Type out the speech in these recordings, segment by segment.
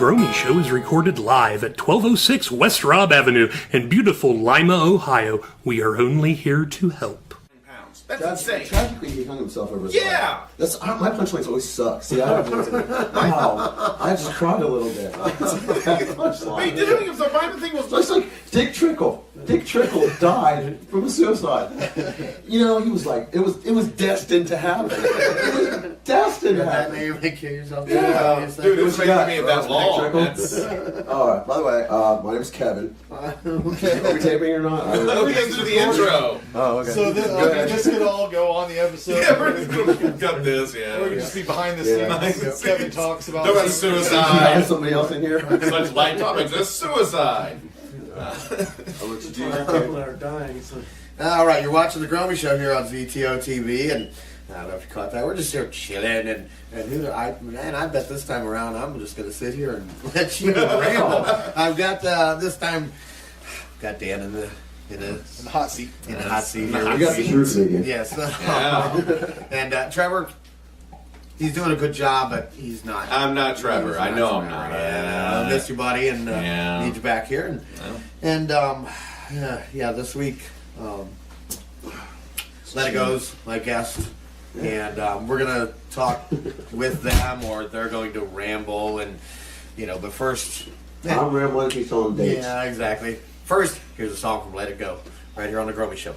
Groamy Show is recorded live at 1206 West Robb Avenue in beautiful Lima, Ohio. We are only here to help. That's insane. Tragically, he hung himself over his Yeah! My punchlines always suck. See, I just cried a little bit. Wait, did he himself? My thing was It's like Dick Trickle. Dick Trickle died from a suicide. You know, he was like, it was destined to happen. It was destined to happen. That name, kill yourself. Yeah. Dude, it was making me that long. All right. By the way, my name's Kevin. Okay. Are we taping or not? We can do the intro. Oh, okay. So this could all go on the episode. Yeah, we're gonna cut this. Yeah. Or we could just be behind the scenes. Kevin talks about Talk about I suicide. have somebody else in here. Such light topics as suicide. People are dying. So. All right, you're watching the Groamy Show here on VTO TV, and I don't know if you caught that. We're just here chilling, and I bet this time around I'm just gonna sit here and let you ramble. I've got this time got Dan in the hot seat. In the hot seat. You got the truth again. Yes. Yeah. And Trevor, he's doing a good job, but he's not. I'm not Trevor. I know I'm not. Yeah, I miss you, buddy, and need you back here. And this week, Let It Go's my guest, and we're gonna talk with them, or they're going to ramble, and but first, I'm rambling. He's on dates. yeah, exactly. First, here's a song from Let It Go, right here on the Groamy Show.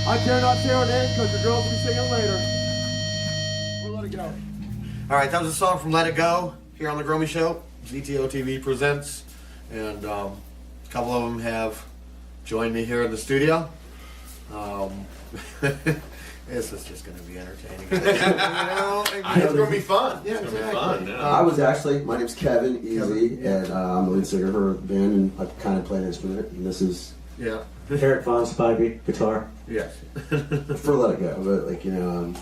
I dare not say her name because the girls will be singing later. We'll let it go. All right, that was a song from Let It Go here on the Groamy Show. ZTO TV presents, and a couple of them have joined me here in the studio. This is just going to be entertaining. It's going to be fun. Yeah, It's going to be exactly. fun. Yeah. I was actually, my name's Kevin Easy, and I'm the lead singer for the band, and I kind of play an instrument, and this is Yeah. Eric Von Spivey, guitar. Yes. for Let It Go. But like,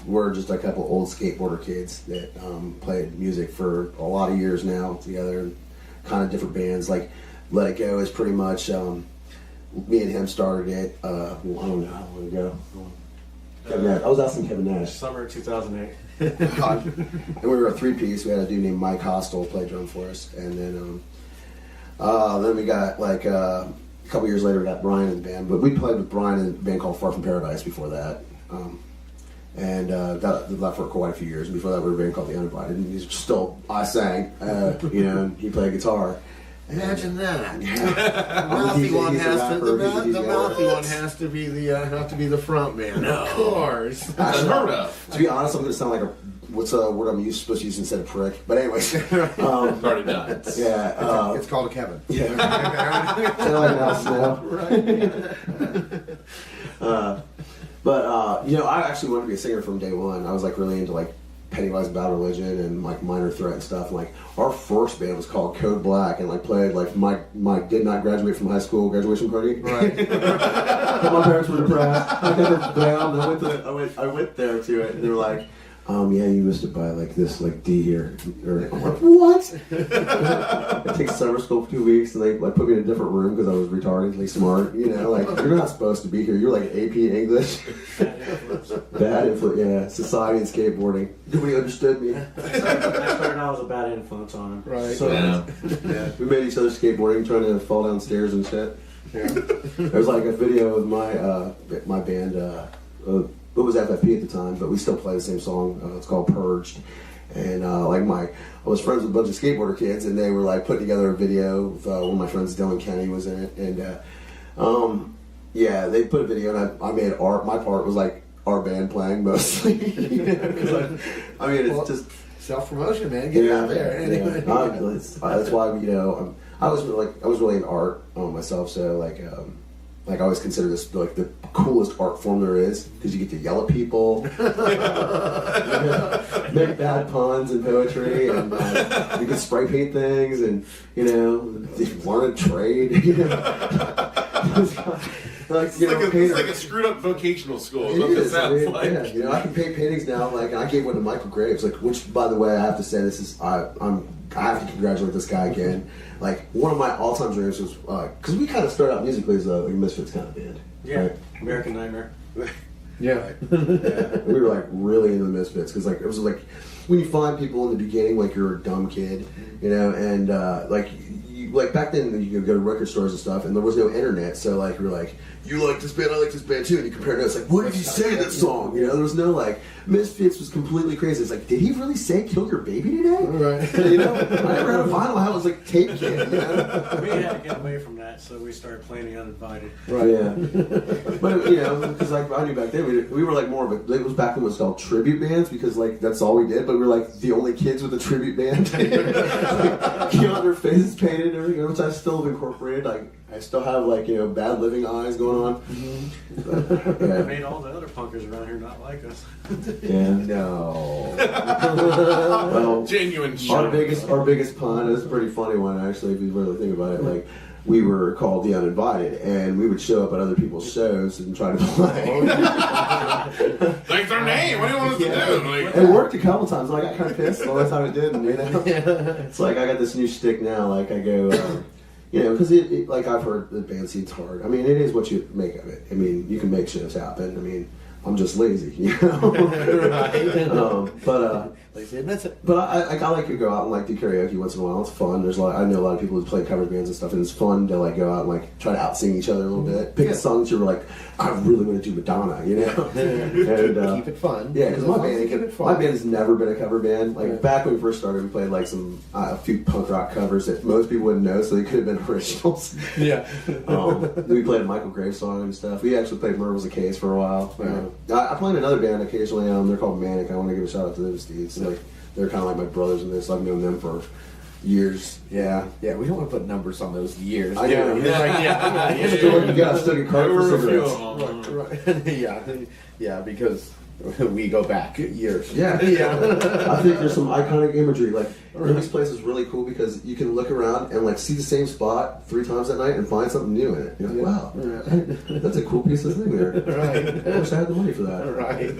we're just a couple old skateboarder kids that played music for a lot of years now together, and kind of different bands. Like Let It Go is pretty much me and him started it. I don't know how long ago. Kevin Nash. I was asking Kevin Nash. Summer 2008. And we were a three-piece. We had a dude named Mike Hostel play drum for us, and then we got like a couple years later we got Brian in the band. But we played with Brian in a band called Far From Paradise before that, and that did that for quite a few years. And before that, we were a band called The Uninvited, and he's still I sang, and he played guitar. Imagine that. The mouthy one has to. The mouthy one has to be the front man. No. Of course. Unheard of. To be honest, I'm going to sound like what's a word I'm supposed to use instead of prick. But anyways, Already done. yeah, It's called a Kevin. yeah. Sound like an Al Snow. But I actually wanted to be a singer from day one. I was like really into like Pennywise Bad Religion and like Minor Threat and stuff. And, like our first band was called Code Black, and like played like my did not graduate from high school graduation party. Right. My parents were depressed. I never down. I went there to it, and they were like, yeah, you missed it by like this like D here. Or, I'm like, what? I take summer school for 2 weeks, and they like put me in a different room because I was retardedly smart. Like you're not supposed to be here. You're like AP English. Bad influence. Yeah, society and skateboarding. Nobody understood me. I started out as a bad influence on him. Right. So, Yeah. yeah, we made each other skateboarding, trying to fall downstairs and shit. Yeah. There's like a video of my band. It was FFP at the time, but we still play the same song. It's called Purged. And I was friends with a bunch of skateboarder kids, and they were like putting together a video with one of my friends, Dylan Kenny, was in it. And they put a video, and I made art. My part was like our band playing mostly. It's just Self-promotion, man. Get it out there. Anyway. that's why I was really into art myself. So like I always consider this like the coolest art form there is because you get to yell at people, make bad puns and poetry, and you can spray paint things, and learn a trade. It's like a screwed up vocational school. Is what It this is, sounds like. yeah. I can paint paintings now. Like, and I gave one to Michael Graves. Like, which, by the way, I have to say, I have to congratulate this guy again. Like, one of my all-time dreams was because we kind of started out musically as a Misfits kind of band. Yeah, right? American Nightmare. Yeah. Yeah, we were like really into the Misfits because like it was like when you find people in the beginning like you're a dumb kid, and like back then you could go to record stores and stuff, and there was no internet, so like we were like, you like this band, I like this band too, and you compare notes like, what did he say in that song? There was no like Misfits was completely crazy. It's like, did he really say kill your baby today? Right. I never had a vinyl. I was like tape kid. We had to get away from that, so we started playing The Uninvited. Right. Yeah. But because like I knew back then we were like more of a. It was back when it was called tribute bands because like that's all we did. But we were like the only kids with a tribute band. Keep their faces painted and everything, which I still have incorporated. Like I still have like bad living eyes going on. But, It made all the other punkers around here not like us. yeah. No. Well, Genuine our shit. biggest pun is a pretty funny one actually if you really think about it. Like we were called The Uninvited, and we would show up at other people's shows and try to play. Like their name. What do you want us to do? Like, It worked a couple times. I got kind of pissed all the time it didn't. It's like I got this new shtick now. Like I go, because it like I've heard the band scene's hard. I mean, it is what you make of it. I mean, you can make shows happen. I mean, I'm just lazy, Right. At least he admits it. But I like to go out and like do karaoke once in a while. It's fun. I know a lot of people who play cover bands and stuff, and it's fun to like go out and like try to out sing each other a little bit. Pick a song that you're like, I really want to do Madonna, you know. And keep it fun. Yeah, because my band has never been a cover band. Like back when we first started, we played like a few punk rock covers that most people wouldn't know, so they could have been originals. Yeah. We played a Michael Graves song and stuff. We actually played Murder Was a Case for a while. I play in another band occasionally. They're called Manic. I want to give a shout out to those dudes. Like they're kind of like my brothers in this. I've known them for years. Yeah. Yeah, we don't want to put numbers on those years. I know. You're like, You got stuck in car for cigarettes. Right. Yeah, because we go back years. Yeah. I think there's some iconic imagery. Like, Groamy's place is really cool because you can look around and like see the same spot 3 times that night and find something new in it. You're like, wow, that's a cool piece of thing there. Right. I wish I had the money for that. Right.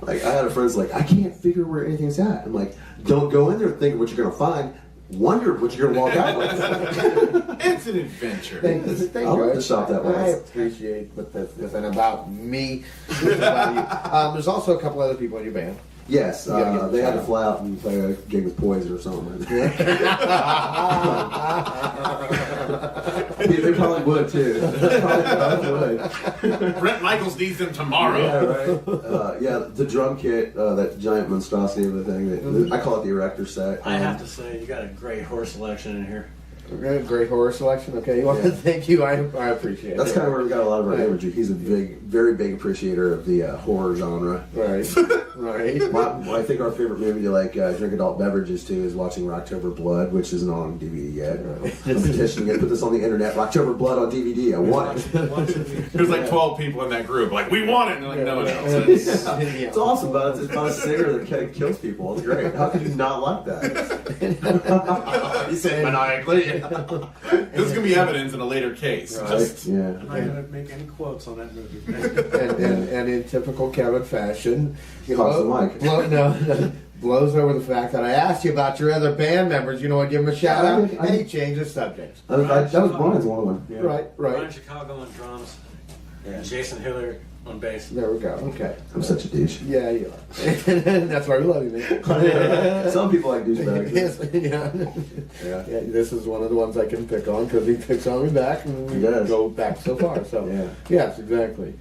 Like, I had a friend's like, I can't figure where anything's at. I'm like, don't go in there thinking what you're going to find. Wonder what you're going to walk out with. It's an adventure. Thank I like to shop that way. I appreciate what this isn't about me. It's about you. There's also a couple other people in your band. Yes, they had to fly out and play a gig with Poison or something. They probably would too. Brett Michaels needs them tomorrow. Yeah, right. The drum kit, that giant monstrosity of a thing. I call it the erector set. I have to say, you got a great horse selection in here. Great horror selection. Okay, thank you. I appreciate it. That's kind of where we got a lot of our imagery. He's a very big appreciator of the horror genre. Right. I think our favorite movie to like drink adult beverages to is watching Rocktober Blood, which isn't on DVD yet. I'm petitioning it. Put this on the internet. Rocktober Blood on DVD. I want it. There's like 12 people in that group. Like, we want it. And they're like, no one else. It's awesome, but it's about a singer that kills people. It's great. How could you not like that? He said maniacally. This is going to be evidence in a later case. Right. Just, Yeah. I'm not going to make any quotes on that movie. and in typical Kevin fashion, Talks the mic. blows over the fact that I asked you about your other band members. You know, I give him a shout out, and he changed the subject. That was Brian's one. Yeah. Right. Ryan Chicago on drums, and Jason Hiller on bass. There we go. Okay. I'm such a douche. Yeah, you are. That's why we love you, man. Some people like douchebags. Yeah. This is one of the ones I can pick on because he picks on me back, and we go back so far. So yes, exactly.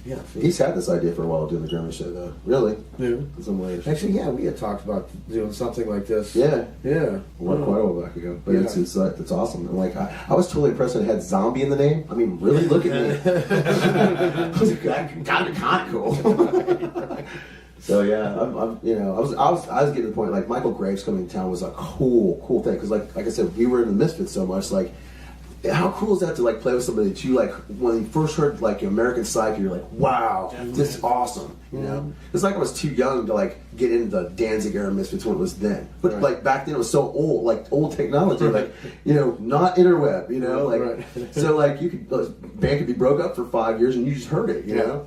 Yeah. He's had this idea for a while doing the Groamy Show, though. Really? Yeah. In some ways. Actually, yeah, we had talked about doing something like this. Yeah. Yeah. Quite a while back ago. But it's awesome. And like, I was totally impressed that it had zombie in the name. I mean, really? Look at me. I was like, kind of cool. So yeah, I was getting to the point like Michael Graves coming to town was a cool thing because like I said, we were in the Misfits so much. Like, how cool is that to like play with somebody that you like when you first heard like American Psycho, you're like, wow, this is awesome. You know, it's like I was too young to like get into the Danzig era Misfits when it was then. But like back then it was so old, like old technology, like not interweb. So like you could band could be broke up for 5 years and you just heard it. You know.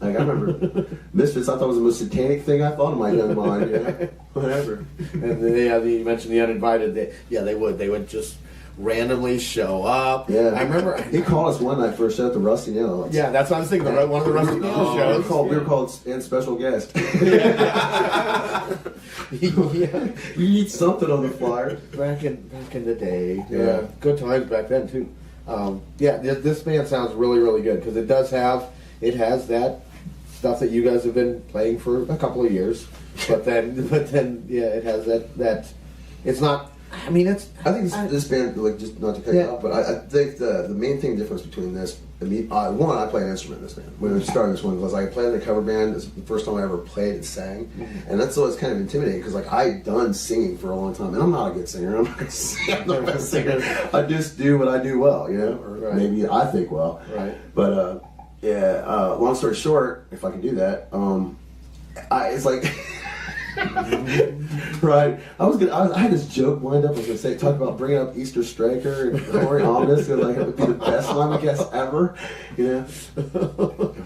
Like I remember Misfits, I thought it was the most satanic thing I thought in my young mind. Whatever. And then you mentioned the uninvited. They would just randomly show up. Yeah, I remember he called us one night for a show at the Rusty Nail. Yeah, that's what I was thinking. One of the Rusty Nail shows. We were called and special guest. You need something on the flyer. Back in the day. Yeah, good times back then too. This band sounds really, really good because it has that stuff that you guys have been playing for a couple of years, but then it has that. It's not. I mean, I think this band, like, just not to cut you off, but I think the main difference between this and me, one, I play an instrument in this band. When I started this one, was I played in a cover band. It's the first time I ever played and sang, and that's always kind of intimidating because like I'd done singing for a long time, and I'm not a good singer. I'm not the best singer. I just do what I do well, or maybe I think well. Right. But long story short, if I can do that, it's like. Right. I had this joke lined up. I was going to talk about bringing up Easter Striker and Corey Ominous, and like it would be the best line, I guess, ever.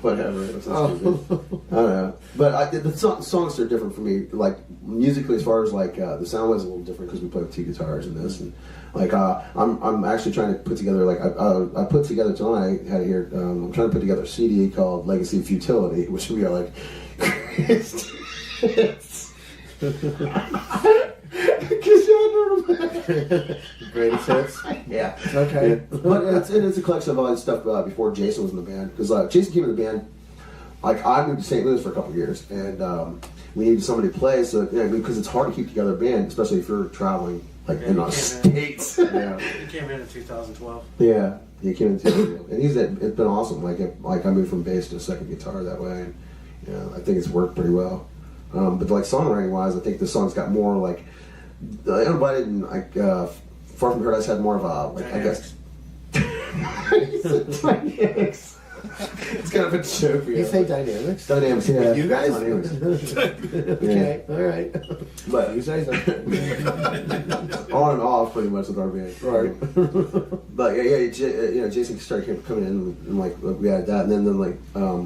Whatever. It was so stupid. I don't know. But the songs are different for me. Like musically, as far as like the sound was a little different because we play with 2 guitars in this, and like I'm actually trying to put together like I put together tonight. I had it here. I'm trying to put together a CD called Legacy of Futility, which we are like. Greatest hits. Yeah. Okay. Yeah. But it's a collection of all that stuff before Jason was in the band. Because Jason came in the band, like, I moved to St. Louis for a couple of years, and we needed somebody to play. So because it's hard to keep together a band, especially if you're traveling like in the States. Yeah. He came in 2012. Yeah, he came in too, and it's been awesome. Like I moved from bass to second guitar that way, and I think it's worked pretty well. But like songwriting wise, I think the song's got more like Undivided and like Far From Paradise had more of a like Dynamics. I guess dynamics. It's kind of a joke. You say dynamics? Dynamics, yeah. You guys? Dynamics. Okay, all right. But You say so. on and off pretty much with our band. Right. But Jason started coming in and like we had that, and then like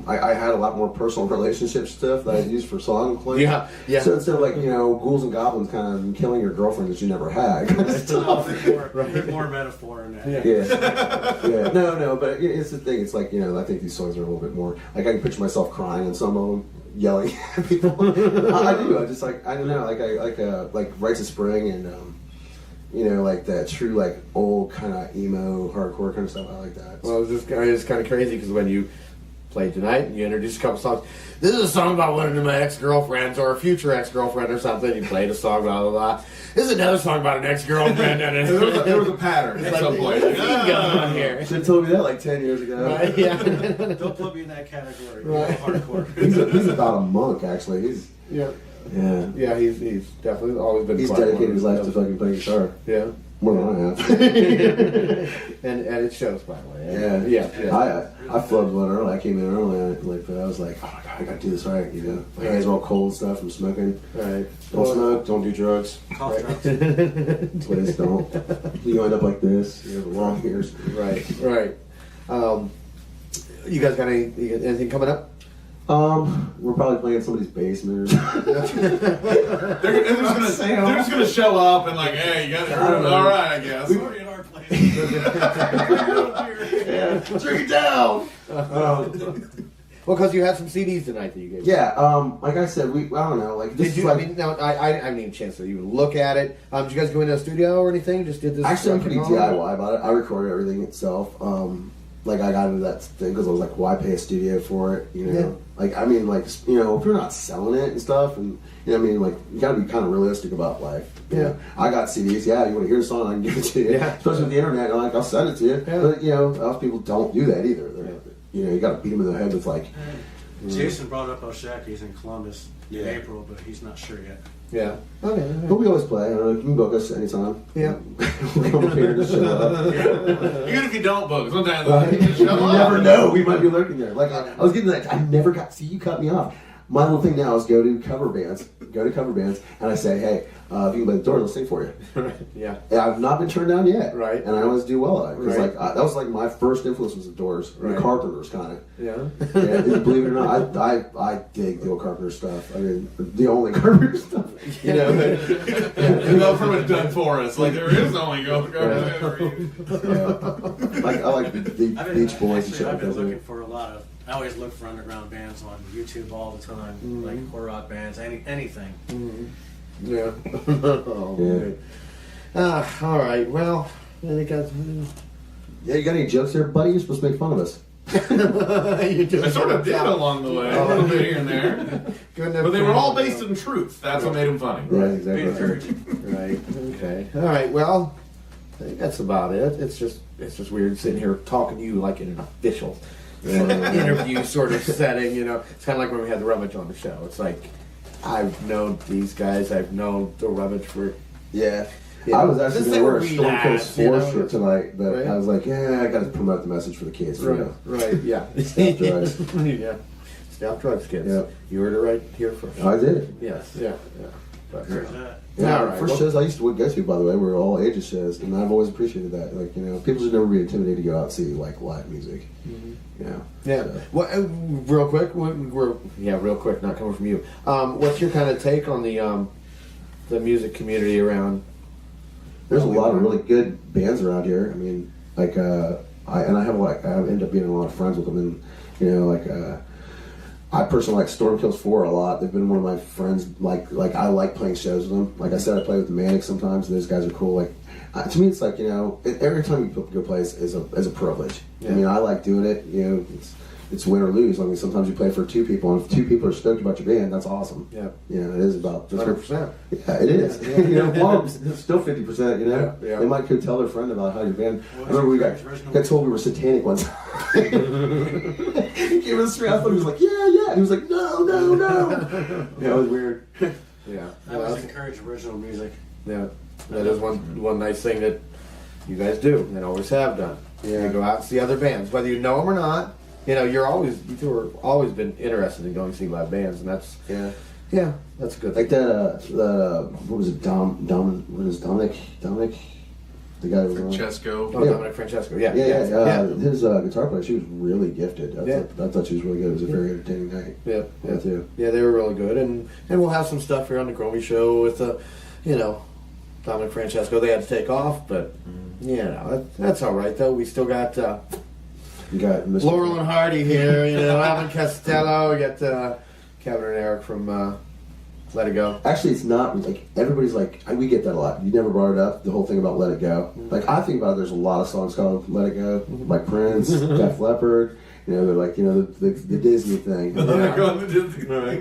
I had a lot more personal relationship stuff that I used for song playing. Yeah, yeah. So instead of like ghouls and goblins kind of killing your girlfriend that you never had, kind of stuff. There's more metaphor in that. Yeah. No, but it's the thing. It's like I think these songs are a little bit more like I can picture myself crying in some of them, yelling at people. I do. I just like I don't know. Like Rites of Spring and like that true like old kind of emo hardcore kind of stuff. I like that. Well, it's kind of crazy because when you played tonight and you introduced a couple songs, this is a song about one of my ex-girlfriends or a future ex-girlfriend or something. You played a song, blah blah blah. This is another song about an ex-girlfriend. And There was a pattern at some point. What's going on here? Should have told me that like 10 years ago. Right, yeah. Don't put me in that category. Right. Hardcore. He's about a monk actually. He's Yeah. yeah. Yeah, he's definitely always been. He's quite dedicated one. his life to fucking playing guitar. Yeah. More than I have. and it shows, by the way. Yeah. Yeah. I flubbed one early. I came in early on it, but I was like, oh my god, I gotta do this right. My hands are all cold and stuff from smoking. Right. Don't smoke. Don't do drugs. Cough drops. Please don't. You end up like this. You have long ears. Right. You guys got anything coming up? We're probably playing somebody's basement. They're just gonna show up and like, hey, you guys are all right, I guess. Sorry, at our place. Drink it down. Well, because you had some CDs tonight that you gave. Yeah. Like I said, I don't know. Like this Did is you? like. I mean, now I didn't even a chance to even look at it. Did you guys go into a studio or anything? Just did this? Actually, I'm pretty DIY about it. I recorded everything itself. Like I got into that thing because I was like, why pay a studio for it? Yeah. Like I mean, like if you're not selling it and stuff, and I mean, like you got to be kind of realistic about life. Yeah. I got CDs. Yeah, you want to hear a song, I can give it to you. Yeah. Especially with the internet, like I'll send it to you. Yeah. But most people don't do that either. You got to beat them in the head with like. Jason brought up Oshak. He's in Columbus in April, but he's not sure yet. Yeah. Okay. But we always play. I don't know, you can book us anytime. Yeah. We'll come up here and just show up. Even if you don't book, sometimes Right? you just show You up. never know. We might be lurking there. Like I was getting that. I never got. See, you cut me off. My little thing now is go to cover bands, and I say, hey, if you can play the door, they'll sing for you. Yeah. And I've not been turned down yet. Right. And I always do well at it because Right. that was like my first influence was the Doors, Right. the Carpenters kind of. Yeah. Yeah, believe it or not, I dig the old Carpenter stuff. I mean, the only Carpenter stuff. You know, from a done for us. Like there is only go. Like I like the Beach Boys and shit I've like been that. looking for a lot of. I always look for underground bands on YouTube all the time, like horror rock bands, anything. Yeah. Oh, Yeah. man. All right. Well, I think that's. Yeah, you got any jokes there, buddy? You're supposed to make fun of us. You do. I sort of did along the way, a little bit here and there. But they were all based in truth. That's what made them funny. Right, Be exactly. encouraging. Right. Okay. All right. Well, I think that's about it. It's just weird sitting here talking to you like in an official interview sort of setting. It's kind of like when we had the Rummage on the show. It's like I've known these guys. I've known the Rummage for. Yeah. Yeah. I was actually Just going to wear a say Storm relax, Coast 4 shirt tonight, but Right. I was like, I got to promote the message for the kids. Right. Yeah. Stop drugs. Yeah. Stop drugs, kids. Yeah. You heard it right here first. I did. Yes. Yeah. But, There's that. Yeah, All right, first well- shows I used to go to, by the way, were all ages shows, and I've always appreciated that. Like, people should never be intimidated to go out and see like live music. Yeah. So. Well, real quick, real quick, not coming from you. What's your kind of take on the music community around? There's a lot of really good bands around here. I mean, like, I end up being a lot of friends with them, and I personally like Storm Kills 4 a lot. They've been one of my friends. Like I like playing shows with them. Like I said, I play with the Manics sometimes, and those guys are cool. Like to me, it's like, you know, every time you go play is a privilege. Yeah. I mean, I like doing it. You know, it's win or lose. I mean, sometimes you play for 2 people, and if 2 people are stoked about your band, that's awesome. Yeah, you know, it is about 100%. Yeah, it is. Yeah. You know, well, it's still 50%. You know, yeah. They might go tell their friend about how your band. I remember we got told we were satanic one time. He gave us 3. I thought he was like, yeah. He was like, no. Yeah, it was weird. Yeah, I always encourage original music. Yeah, that is one nice thing that you guys do and always have done. Yeah, you go out and see other bands, whether you know them or not. You know, you were always been interested in going to see live bands, and that's that's a good. Like that, what was it? Dominic, the guy who was Francesco. Oh, Dominic Francesco. Yeah. His guitar player, she was really gifted. I thought she was really good. It was a very entertaining night. Yeah, too. Yeah, they were really good, and we'll have some stuff here on the Groamy Show with Dominic Francesco. They had to take off, but that's all right though. We still got. You got Mr. Laurel and Hardy here, Alan Costello. We got Kevin and Eric from Let It Go. Actually, it's not like everybody's like we get that a lot. You never brought it up. The whole thing about Let It Go. Like I think about it, there's a lot of songs called Let It Go, like Prince, Def Leppard. You know, they're like the Disney thing.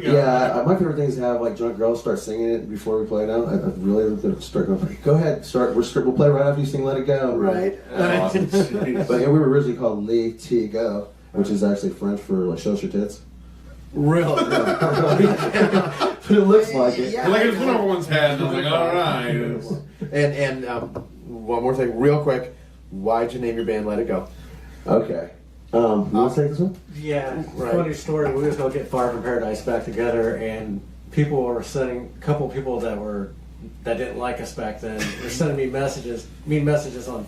Yeah, my favorite thing is to have like drunk girls start singing it before we play it out. I really start going. Go ahead, start. We'll play right after you sing Let It Go. Right. Awesome. But we were originally called Les T Go, which is actually French for like show us your tits. Really? But it looks like it. Yeah. Like it's what everyone's had, and I was like, all right. And one more thing, real quick. Why'd you name your band Let It Go? Okay. You want to take this one? Yeah, Right. funny story. We was gonna get Fire from Paradise back together, and people were sending a couple of people that didn't like us back then. Were sending me mean messages on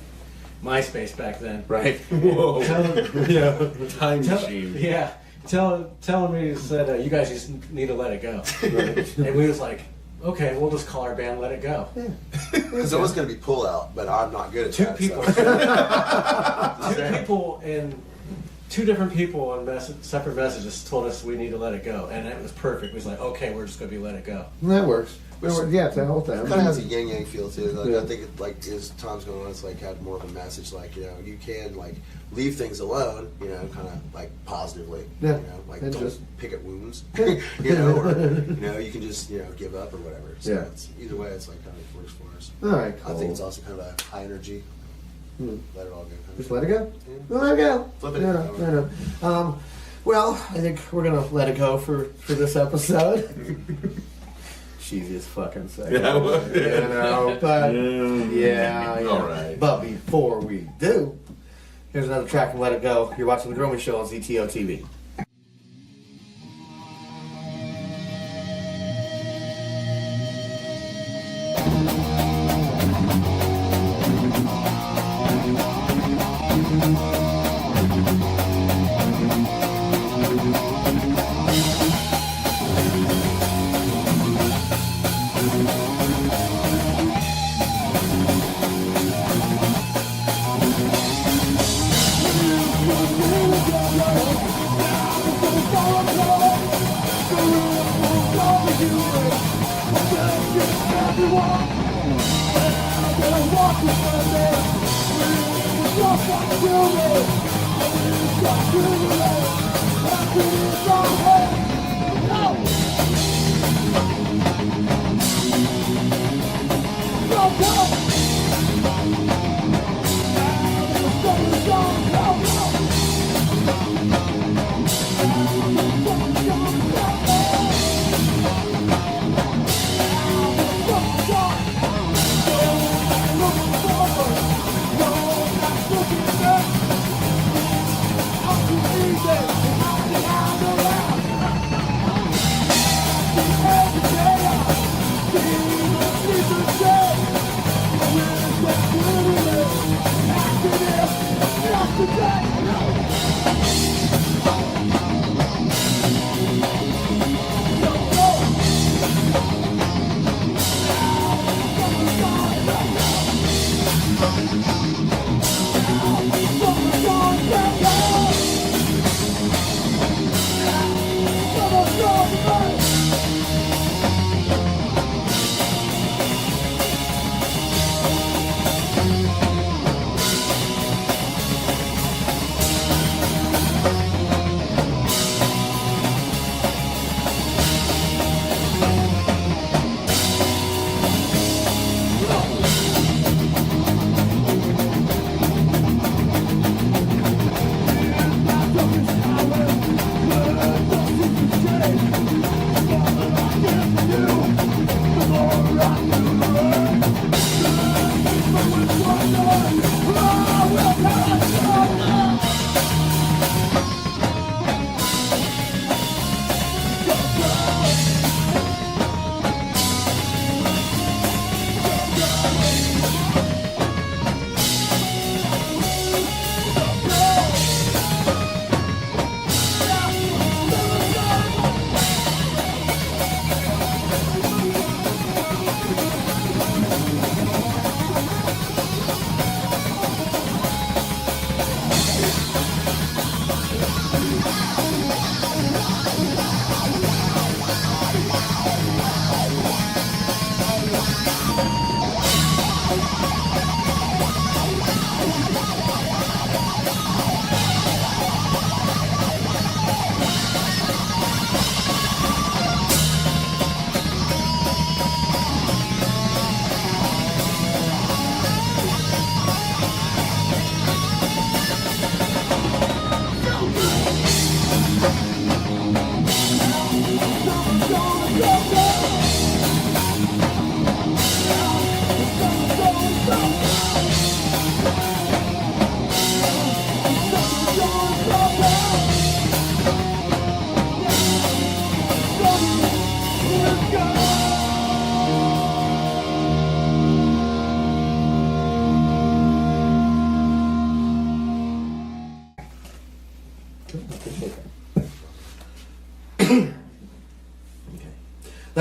MySpace back then. Right. Whoa. Time Tell- machine. Yeah, telling me said you guys just need to let it go. And we was like, okay, we'll just call our band Let It Go. Because it was going to be pull out, but I'm not good at 2 that. people, So. 2 people in 2 different people in separate messages told us we need to let it go, and it was perfect. We was like, okay, we're just gonna be Let It Go. That works. Yeah, it's a whole thing. It kind of has a yin yang feel to it. Like, Yeah. I think as time's going on, it's like had more of a message. Like you can like leave things alone. Kind of like positively. Yeah. Like And don't just- pick at wounds. or you can just give up or whatever. So Yeah. it's, either way, it's like kind of works for us. All right, I cool. think it's also kind of a high energy. Let it all go. Just let it go. Let it go. Flip it. No. Well, I think we're gonna let it go for this episode. Cheesiest fucking second. Yeah, well, But yeah. All right. But before we do, here's another track from Let It Go. You're watching the Groamy Show on ZTO TV.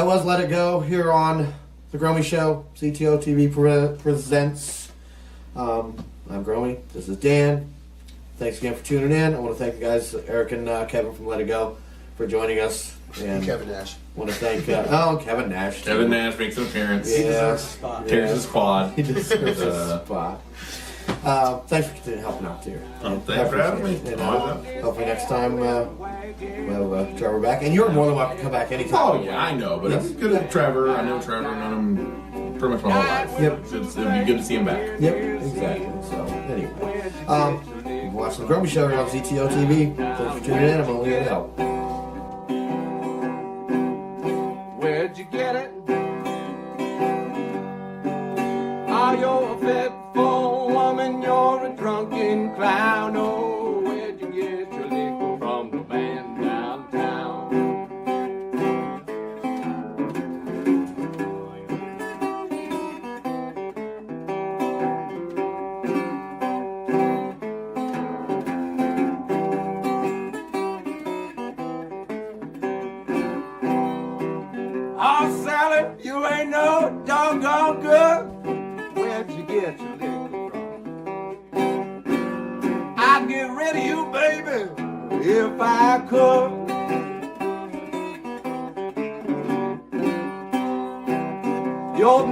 That was Let It Go here on The Groamy Show. CTO TV presents. I'm Groamy. This is Dan. Thanks again for tuning in. I want to thank the guys, Eric and Kevin from Let It Go, for joining us. And Kevin Nash. Want to thank Kevin Nash. Kevin Nash makes an appearance. Yeah. Tears his quad. He deserves a spot. Thanks for continuing helping out too. Thanks for having me. And, hopefully next time we'll have Trevor back. And you're more than welcome to come back anytime. Oh yeah, I know, but it's good at Trevor. I know Trevor, known him pretty much my whole life. Yep. It'd be good to see him back. Yep, exactly. So anyway, you've watched the Groamy Show here on ZTO TV. Thanks for tuning in. I'm only here to help. Where'd you get it? Are you a fitful woman? You're a drunken clown. Oh, where'd you get your liquor from the man downtown? Oh, Sally, you ain't no doggone good. Where'd you get your liquor from? I'd get rid of you, baby, if I could. Your